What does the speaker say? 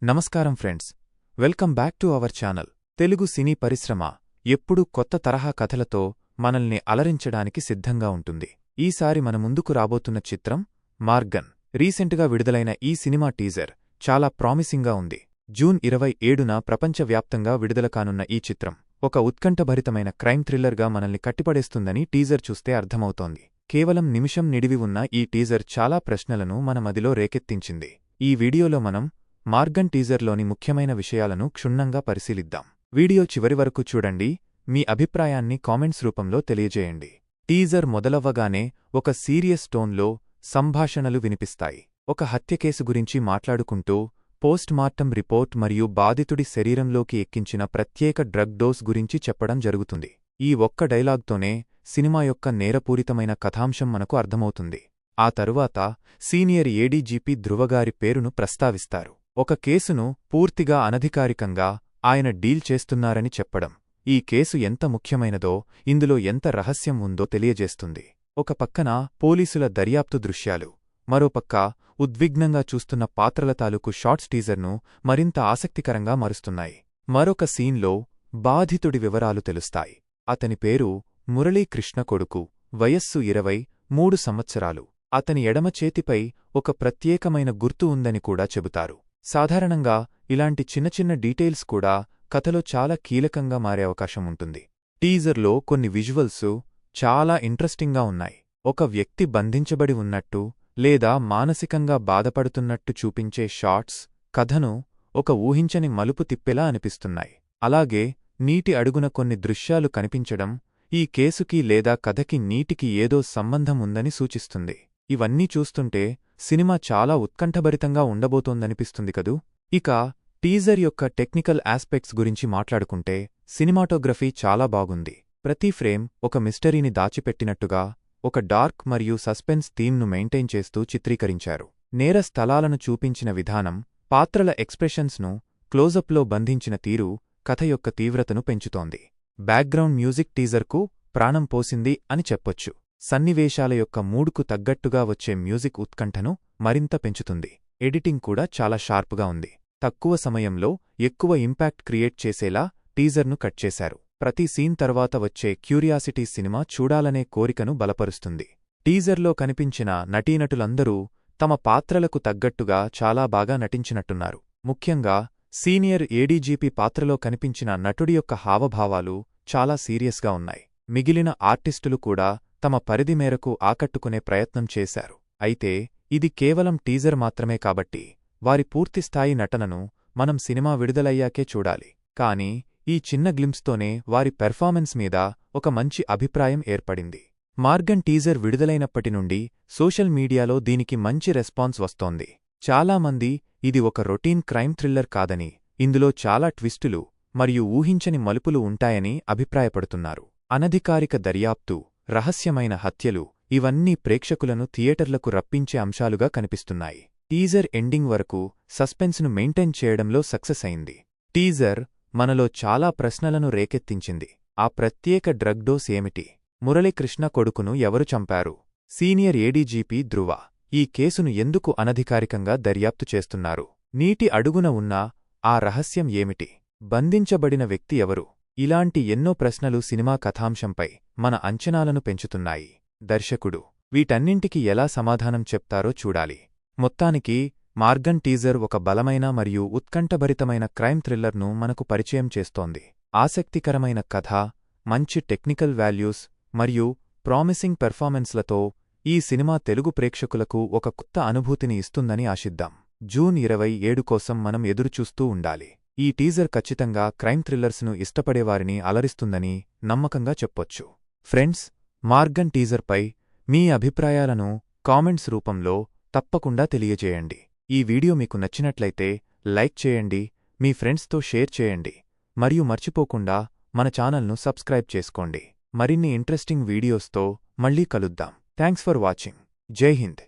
నమస్కారం friends, welcome back to our channel. Telugu cine పరిశ్రమ ఎప్పుడూ కొత్త తరహా కథలతో మనల్ని అలరించడానికి సిద్ధంగా ఉంటుంది. ఈసారి మన ముందుకు రాబోతున్న చిత్రం మార్గన్. రీసెంట్గా విడుదలైన ఈ సినిమా టీజర్ చాలా ప్రామిసింగ్గా ఉంది. జూన్ 27న ప్రపంచవ్యాప్తంగా విడుదల కానున్న ఈ చిత్రం ఒక ఉత్కంఠభరితమైన క్రైమ్ థ్రిల్లర్గా మనల్ని కట్టిపడేస్తుందని టీజర్ చూస్తే అర్థమవుతోంది. కేవలం నిమిషం నిడివి ఉన్న ఈ టీజర్ చాలా ప్రశ్నలను మన మదిలో రేకెత్తించింది. ఈ వీడియోలో మనం మార్గన్ టీజర్లోని ముఖ్యమైన విషయాలను క్షుణ్ణంగా పరిశీలిద్దాం. వీడియో చివరి వరకు చూడండి. మీ అభిప్రాయాన్ని కామెంట్స్ రూపంలో తెలియజేయండి. టీజర్ మొదలవ్వగానే ఒక సీరియస్ టోన్లో సంభాషణలు వినిపిస్తాయి. ఒక హత్యకేసు గురించి మాట్లాడుకుంటూ పోస్ట్ మార్టం రిపోర్ట్ మరియు బాధితుడి శరీరంలోకి ఎక్కించిన ప్రత్యేక డ్రగ్ డోస్ గురించి చెప్పడం జరుగుతుంది. ఈ ఒక్క డైలాగ్తోనే సినిమా యొక్క నేరపూరితమైన కథాంశం మనకు అర్థమవుతుంది. ఆ తరువాత సీనియర్ ఏడీజీపీ ధృవగారి పేరును ప్రస్తావిస్తారు. ఒక కేసును పూర్తిగా అనధికారికంగా ఆయన డీల్ చేస్తున్నారని చెప్పడం ఈ కేసు ఎంత ముఖ్యమైనదో, ఇందులో ఎంత రహస్యం ఉందో తెలియజేస్తుంది. ఒక పక్కన పోలీసుల దర్యాప్తు దృశ్యాలు, మరోపక్క ఉద్విగ్నంగా చూస్తున్న పాత్రల తాలూకు షార్ట్స్ టీజర్ను మరింత ఆసక్తికరంగా మారుస్తున్నాయి. మరొక సీన్లో బాధితుడి వివరాలు తెలుస్తాయి. అతని పేరు మురళీకృష్ణ కొడుకు, వయస్సు 23 సంవత్సరాలు. అతని ఎడమ చేతిపై ఒక ప్రత్యేకమైన గుర్తు ఉందని కూడా చెబుతారు. సాధారణంగా ఇలాంటి చిన్న చిన్న డీటెయిల్స్ కూడా కథలో చాలా కీలకంగా మారే అవకాశం ఉంటుంది. టీజర్లో కొన్ని విజువల్స్ చాలా ఇంట్రెస్టింగ్గా ఉన్నాయి. ఒక వ్యక్తి బంధించబడి ఉన్నట్టు లేదా మానసికంగా బాధపడుతున్నట్టు చూపించే షాట్స్ కథను ఒక ఊహించని మలుపు తిప్పేలా అనిపిస్తున్నాయి. అలాగే నీటి అడుగున కొన్ని దృశ్యాలు కనిపించడం ఈ కేసుకి లేదా కథకి నీటికి ఏదో సంబంధం ఉందని సూచిస్తుంది. ఇవన్నీ చూస్తుంటే సినిమా చాలా ఉత్కంఠభరితంగా ఉండబోతోందనిపిస్తుంది కదూ. ఇక టీజర్ యొక్క టెక్నికల్ ఆస్పెక్ట్స్ గురించి మాట్లాడుకుంటే సినిమాటోగ్రఫీ చాలా బాగుంది. ప్రతి ఫ్రేమ్ ఒక మిస్టరీని దాచిపెట్టినట్టుగా ఒక డార్క్ మరియు సస్పెన్స్ థీమ్ను మెయింటైన్ చేస్తూ చిత్రీకరించారు. నేర స్థలాలను చూపించిన విధానం, పాత్రల ఎక్స్ప్రెషన్స్ను క్లోజప్లో బంధించిన తీరు కథ యొక్క తీవ్రతను పెంచుతోంది. బ్యాక్గ్రౌండ్ మ్యూజిక్ టీజర్కు ప్రాణం పోసింది అని చెప్పొచ్చు. సన్నివేశాల యొక్క మూడ్కు తగ్గట్టుగా వచ్చే మ్యూజిక్ ఉత్కంఠను మరింత పెంచుతుంది. ఎడిటింగ్ కూడా చాలా షార్ప్గా ఉంది. తక్కువ సమయంలో ఎక్కువ ఇంపాక్ట్ క్రియేట్ చేసేలా టీజర్ను కట్ చేశారు. ప్రతి సీన్ తర్వాత వచ్చే క్యూరియాసిటీ సినిమా చూడాలనే కోరికను బలపరుస్తుంది. టీజర్లో కనిపించిన నటీనటులందరూ తమ పాత్రలకు తగ్గట్టుగా చాలా బాగా నటించినట్టున్నారు. ముఖ్యంగా సీనియర్ ఏడీజీపీ పాత్రలో కనిపించిన నటుడి యొక్క హావభావాలు చాలా సీరియస్గా ఉన్నాయి. మిగిలిన ఆర్టిస్టులు కూడా తమ పరిధి మేరకు ఆకట్టుకునే ప్రయత్నం చేశారు. అయితే ఇది కేవలం టీజర్ మాత్రమే కాబట్టి వారి పూర్తిస్థాయి నటనను మనం సినిమా విడుదలయ్యాకే చూడాలి. కానీ ఈ చిన్న గ్లింప్స్తోనే వారి పెర్ఫార్మెన్స్ మీద ఒక మంచి అభిప్రాయం ఏర్పడింది. మార్గన్ టీజర్ విడుదలైనప్పటి నుండి సోషల్ మీడియాలో దీనికి మంచి రెస్పాన్స్ వస్తోంది. చాలామంది ఇది ఒక రొటీన్ క్రైమ్ థ్రిల్లర్ కాదని, ఇందులో చాలా ట్విస్టులు మరియు ఊహించని మలుపులు ఉంటాయని అభిప్రాయపడుతున్నారు. అనధికారిక దర్యాప్తు, రహస్యమైన హత్యలు ఇవన్నీ ప్రేక్షకులను థియేటర్లకు రప్పించే అంశాలుగా కనిపిస్తున్నాయి. టీజర్ ఎండింగ్ వరకు సస్పెన్స్ను మెయింటైన్ చేయడంలో సక్సెస్ అయింది. టీజర్ మనలో చాలా ప్రశ్నలను రేకెత్తించింది. ఆ ప్రత్యేక డ్రగ్ డోస్ ఏమిటి? మురళీకృష్ణ కొడుకును ఎవరు చంపారు? సీనియర్ ఏడీజీపీ ధృవ ఈ కేసును ఎందుకు అనధికారికంగా దర్యాప్తు చేస్తున్నారు? నీటి అడుగున ఉన్న ఆ రహస్యం ఏమిటి? బంధించబడిన వ్యక్తి ఎవరు? ఇలాంటి ఎన్నో ప్రశ్నలు సినిమా కథాంశంపై మన అంచనాలను పెంచుతున్నాయి. దర్శకుడు వీటన్నింటికి ఎలా సమాధానం చెప్తారో చూడాలి. మొత్తానికి మార్గన్ టీజర్ ఒక బలమైన మరియు ఉత్కంఠభరితమైన క్రైమ్ థ్రిల్లర్ను మనకు పరిచయం చేస్తోంది. ఆసక్తికరమైన కథ, మంచి టెక్నికల్ వాల్యూస్ మరియు ప్రామిసింగ్ పెర్ఫార్మెన్స్లతో ఈ సినిమా తెలుగు ప్రేక్షకులకు ఒక కొత్త అనుభూతిని ఇస్తుందని ఆశిద్దాం. జూన్ 27 కోసం మనం ఎదురుచూస్తూ ఉండాలి. ఈ టీజర్ ఖచ్చితంగా క్రైమ్ థ్రిల్లర్స్ను ఇష్టపడేవారిని అలరిస్తుందని నమ్మకంగా చెప్పొచ్చు. ఫ్రెండ్స్, మార్గన్ టీజర్పై మీ అభిప్రాయాలను కామెంట్స్ రూపంలో తప్పకుండా తెలియజేయండి. ఈ వీడియో మీకు నచ్చినట్లయితే లైక్ చేయండి, మీ ఫ్రెండ్స్తో షేర్ చేయండి మరియు మర్చిపోకుండా మన ఛానల్ను సబ్స్క్రైబ్ చేసుకోండి. మరిన్ని ఇంట్రెస్టింగ్ వీడియోస్తో మళ్ళీ కలుద్దాం. Thanks for watching. జై హింద్.